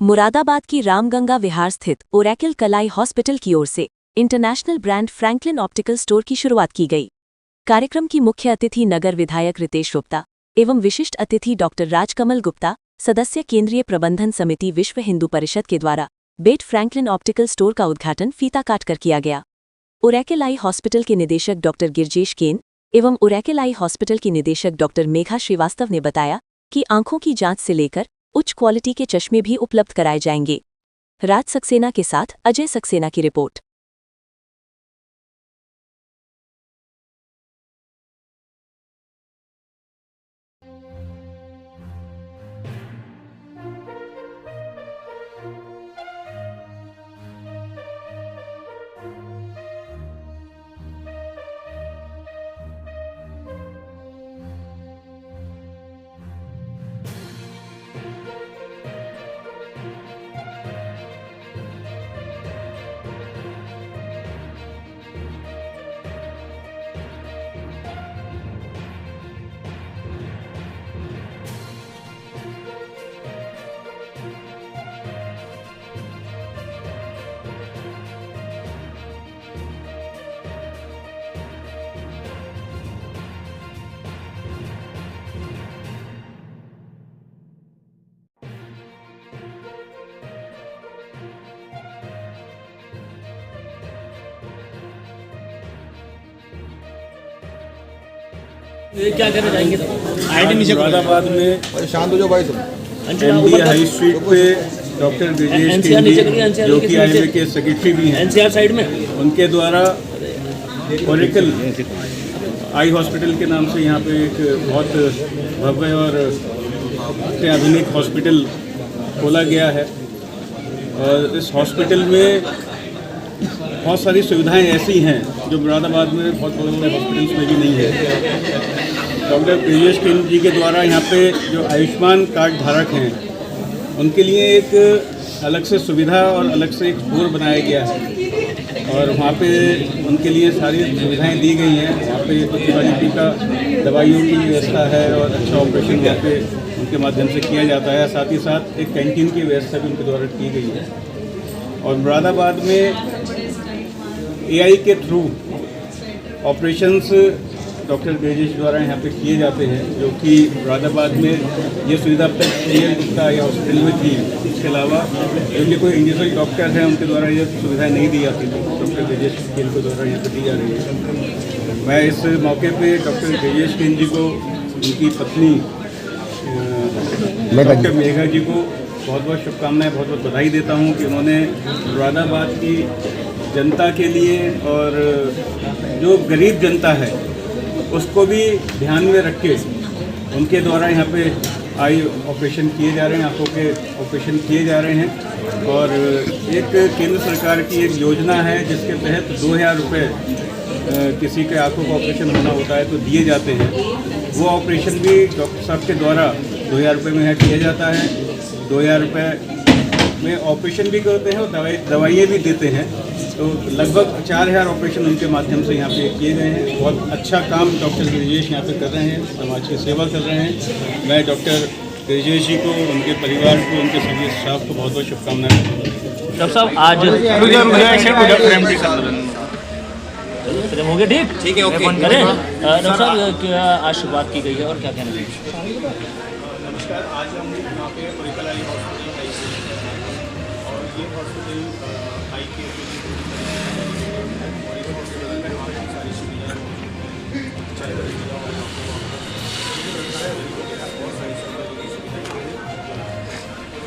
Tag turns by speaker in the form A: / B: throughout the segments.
A: मुरादाबाद की रामगंगा विहार स्थित ओरेकल कलाई हॉस्पिटल की ओर से international brand Franklin optical store की शुरुआत की गई। कार्यक्रम की मुख्य अतिथि नगर विधायक रितेश गुप्ता एवं विशिष्ट अतिथि डॉक्टर राजकमल गुप्ता, सदस्य केंद्रीय प्रबंधन समिति विश्व हिंदू परिषद के द्वारा बेट फ्रैंकलिन ऑप्टिकल स्टोर का उद्घाटन फीता काटकर किया गया। ओरेकल आई हॉस्पिटल के निदेशक डॉक्टर गिरजेश केन एवं ओरेकल आई हॉस्पिटल की निदेशक डॉक्टर मेघा श्रीवास्तव ने बताया कि आंखों की जांच से लेकर उच्च क्वालिटी के चश्मे भी उपलब्ध कराए जाएंगे। राज सक्सेना के साथ अजय सक्सेना की रिपोर्ट।
B: ये क्या कहना चाहेंगे?
C: मुरादाबाद में
D: शांत हो जाओ भाई तुम।
C: एनडीए हाई स्ट्रीट पे डॉक्टर गिरजेश केंद्री जो कि आईएमए के सेक्रेटरी भी हैं,
B: एनसीआर साइड में
C: उनके द्वारा ओरेकल आई हॉस्पिटल के नाम से यहाँ पे एक बहुत भव्य और अत्याधुनिक हॉस्पिटल खोला गया है। और इस हॉस्पिटल में बहुत सारी सुविधाएं ऐसी हैं जो मुरादाबाद में बहुत बड़े बड़े हॉस्पिटल्स में भी नहीं है। डॉक्टर गिरजेश केंद्र जी के द्वारा यहाँ पे जो आयुष्मान कार्ड धारक हैं उनके लिए एक अलग से सुविधा और अलग से एक फ्लोर बनाया गया है और वहाँ पे उनके लिए सारी सुविधाएं दी गई हैं। वहाँ पे कुछ क्वालिटी का दवाइयों की व्यवस्था है और अच्छा ऑपरेशन यहाँ पे उनके माध्यम से किया जाता है। साथ ही साथ एक कैंटीन की व्यवस्था भी उनके द्वारा की गई है। और मुरादाबाद में एआई के थ्रू ऑपरेशंस डॉक्टर गिरजेश द्वारा यहाँ पे किए जाते हैं, जो कि मुरादाबाद में ये सुविधा अब तक CL गुप्ता या हॉस्पिटल में थी। इसके अलावा जो कोई इंडिविजुअल डॉक्टर हैं उनके द्वारा ये सुविधाएं नहीं दी जाती थी, डॉक्टर गिरजेश केंद्र के द्वारा यहाँ पर दी जा रही है। मैं इस मौके पे डॉक्टर गिरजेश केंद्र जी को, उनकी पत्नी डॉक्टर मेघा जी को बहुत बहुत शुभकामनाएँ, बहुत बहुत बधाई देता हूँ कि उन्होंने मुरादाबाद की जनता के लिए और जो गरीब जनता है उसको भी ध्यान में रख के उनके द्वारा यहाँ पे आई ऑपरेशन किए जा रहे हैं, आंखों के ऑपरेशन किए जा रहे हैं। और एक केंद्र सरकार की एक योजना है जिसके तहत 2000 रुपये किसी के आंखों का ऑपरेशन होना होता है तो दिए जाते हैं। वो ऑपरेशन भी डॉक्टर साहब के द्वारा 2000 रुपये में यहाँ किया जाता है। 2000 रुपये में ऑपरेशन भी करते हैं और दवाइयाँ भी देते हैं। तो लगभग 4000 ऑपरेशन उनके माध्यम से यहाँ पे किए गए हैं। बहुत अच्छा काम डॉक्टर गिरजेश यहाँ पे कर रहे हैं, समाज की सेवा कर रहे हैं। मैं डॉक्टर गिरजेश जी को, उनके परिवार को, उनके सभी स्टाफ को बहुत बहुत शुभकामनाएं देता हूँ।
B: डॉक्टर साहब आज फ्रेम हो गया, ठीक है, ओके करें। डॉक्टर साहब क्या आज शुरुआत की गई है और क्या कहना चाहिए?
C: नमस्कार। आज हम यहाँ पे ओरेकल आई हॉस्पिटल और ये हॉस्पिटल आई के सारी सुविधाएं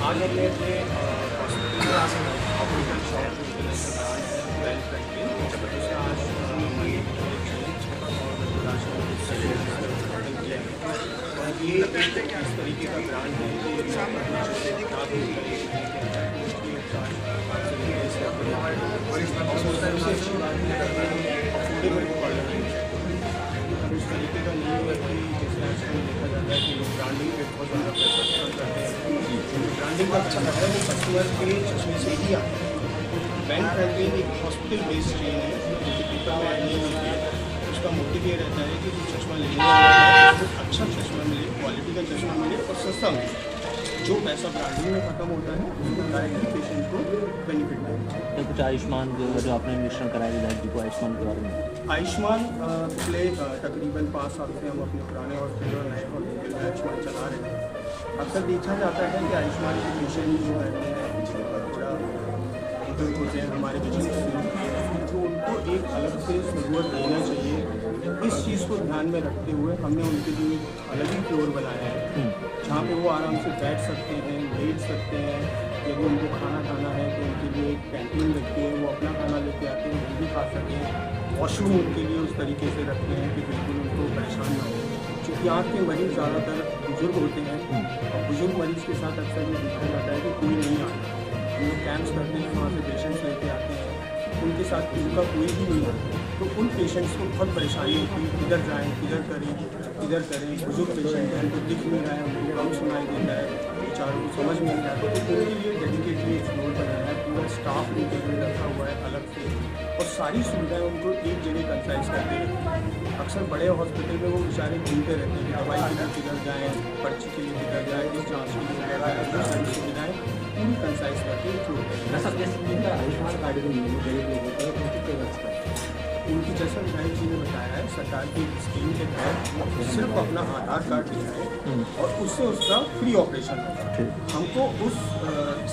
C: आज हमने अपने हॉस्पिटल ऑपरेशन शॉप ये इस तरीके का ब्रांड है इस तरीके का नहीं है कि जैसे आजकल देखा जाता है कि लोग ब्रांडिंग पे बहुत ज़्यादा पैसा खर्च करते हैं। ब्रांडिंग का अच्छा है वो कस्टमर के चश्मे से ही आता है। बैंक फ्रैंकलिन एक हॉस्पिटल बेस्ड चेन है जो कि पेपर में ऐड नहीं होती है। उसका मोटिव ये रहता है कि जो चश्मा लेने वाला है वो अच्छा चश्मा मिले, क्वालिटी का चश्मा मिले और सस्ता मिले।
D: जो पैसा ब्रांडिंग में खत्म होता है उसमें डायरेक्टली पेशेंट को बेनिफिट मिलता है।
B: तो कुछ आयुष्मान जो आपने मिश्रण कराया विधायक जी को आयुष्मान के बारे में?
D: आयुष्मान पिछले तकरीबन 5 साल से हम अपने पुराने हॉस्पिटल और नए हॉस्पिटल में आयुष्मान चला रहे हैं। अक्सर देखा जाता है कि आयुष्मान के पेशेंट जो रहते हैं थोड़ा बुजुर्ग होते हैं हमारे बिजनेस तो उनको एक अलग से सहूलत देना चाहिए। इस चीज़ को ध्यान में रखते हुए हमने उनके लिए अलग ही फ्लोर बनाया है जहाँ पे वो आराम से बैठ सकते हैं, लेट सकते हैं। यदि उनको खाना खाना है तो उनके लिए एक कैंटीन रखी है, वो अपना खाना लेके आते हैं, वो भी खा सकें। वॉशरूम उनके लिए उस तरीके से रखते हैं कि बिल्कुल उनको परेशान ना हो। क्योंकि यहाँ के मरीज़ ज़्यादातर बुजुर्ग होते हैं और बुजुर्ग मरीज़ के साथ अक्सर ये देखा जाता है कि कोई नहीं आता। हम लोग कैंप्स करते हैं, वहाँ से पेशेंट्स लेके आते हैं, उनके साथ उनका कोई भी नहीं आता। तो उन पेशेंट्स को बहुत परेशानी होती है, किधर जाएँ, किधर करें। बुजुर्ग पेशेंट हैं, उनको दिख नहीं रहा है, उनको कम सुनाई देता है, बेचारों को समझ में नहीं आता। तो उनके लिए डेडिकेटली एक फ्लोर बनाया है, पूरा स्टाफ उनके लिए रखा हुआ है अलग से और सारी सुविधाएं उनको एक जगह कंसाइज करते हैं। अक्सर बड़े हॉस्पिटल में वो बेचारे घूमते रहते हैं, दवाई के लिए किधर जाएँ, पर्ची के लिए किधर जाएँ, इस जाँच के लिए किधर जाएँ, वो सारी सुविधाएँ पूरी कंसाइज करके फ्लोर
E: आयुष्मान कार्ड भी नहीं गरीब लोग होते हैं उनकी क्या व्यवस्था है?
D: उनकी जैसा विधायक जी ने बताया है सरकार की स्कीम के तहत सिर्फ अपना आधार कार्ड दिखाएं और उससे उसका फ्री ऑपरेशन होगा। हमको उस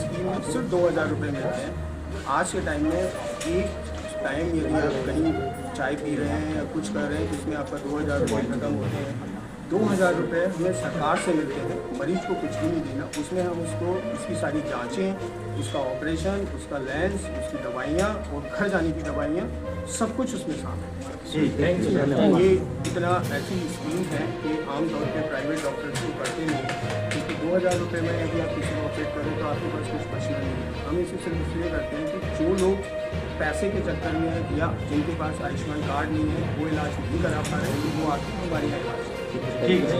D: स्कीम में सिर्फ 2000 रुपये मिलते हैं। आज के टाइम में एक टाइम यदि आप कहीं चाय पी रहे हैं या कुछ कर रहे हैं जिसमें आपका 2000 रुपये खत्म होते हैं, 2000 रुपये हमें सरकार से मिलते हैं, मरीज को कुछ भी नहीं देना। उसमें हम उसको उसकी सारी जांचें, उसका ऑपरेशन, उसका लेंस, उसकी दवाइयाँ और घर जाने की दवाइयाँ सब कुछ उसमें शामिल है। ये इतना ऐसी स्कीम है कि आमतौर पे प्राइवेट डॉक्टर्स को करते नहीं, क्योंकि 2000 रुपये में यदि आप किसी को ऑपरेट करें तो आपके पास कुछ बचना नहीं है। हम इसे सिर्फ इसलिए करते हैं कि जो लोग पैसे के चक्कर में या जिनके पास आयुष्मान कार्ड नहीं है वो इलाज नहीं करा पा रहे हैं, वो आके हमारे यहाँ इलाज
B: ठीक है।